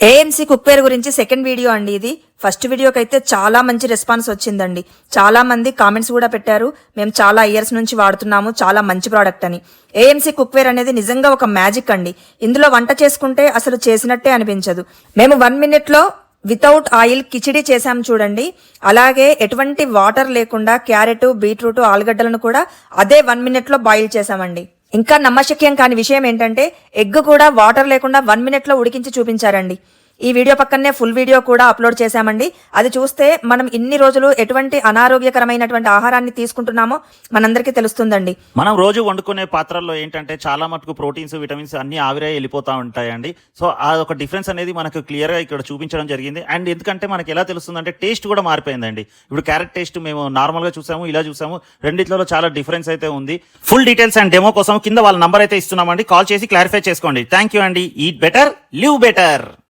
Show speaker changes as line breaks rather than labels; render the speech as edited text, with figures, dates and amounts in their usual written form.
AMC cookware గురించి second video అండి ఇది. ఫస్ట్ వీడియోకి అయితే చాలా మంచి రెస్పాన్స్ వచ్చిందండి. చాలా మంది కామెంట్స్ కూడా పెట్టారు, మేము చాలా ఇయర్స్ నుంచి వాడుతున్నాము, చాలా మంచి ప్రోడక్ట్ అని. ఏఎంసీ కుక్వేర్ అనేది నిజంగా ఒక మ్యాజిక్ అండి. ఇందులో వంట చేసుకుంటే అసలు చేసినట్టే అనిపించదు. మేము 1 minute లో వితౌట్ ఆయిల్ కిచిడి చేసాం చూడండి. అలాగే ఎటువంటి వాటర్ లేకుండా క్యారెట్, బీట్రూట్, ఆలుగడ్డలను కూడా అదే 1 minute లో బాయిల్ చేసామండి. ఇంకా నమ్మశక్యం కాని విషయం ఏంటంటే ఎగ్ కూడా వాటర్ లేకుండా 1 minute లో ఉడికించి చూపించారండి. ఈ వీడియో పక్కనే ఫుల్ వీడియో కూడా అప్లోడ్ చేశామండి. అది చూస్తే మనం ఇన్ని రోజులు ఎటువంటి అనారోగ్యకరమైనటువంటి ఆహారాన్ని తీసుకుంటున్నామో మనందరికీ తెలుస్తుందండి.
మనం రోజు వండుకునే పాత్రల్లో ఏంటంటే చాలా మటుకు ప్రోటీన్స్, విటమిన్స్ అన్ని ఆవిరే వెళ్ళిపోతూ ఉంటాయండి. సో అదొక డిఫరెన్స్ అనేది మనకు క్లియర్ గా ఇక్కడ చూపించడం జరిగింది. అండ్ ఎందుకంటే మనకి ఎలా తెలుస్తుందంటే టేస్ట్ కూడా మారిపోయిందండి. ఇప్పుడు క్యారెట్ టేస్ట్ మేము నార్మల్ గా చూసాము, ఇలా చూసాము, రెండిట్లో చాలా డిఫరెన్స్ అయితే ఉంది. ఫుల్ డీటెయిల్స్ అండ్ డెమో కోసం కింద వాళ్ళ నంబర్ అయితే ఇస్తున్నామండి, కాల్ చేసి క్లారిఫై చేసుకోండి. థ్యాంక్ యూ అండి. Eat better, live better.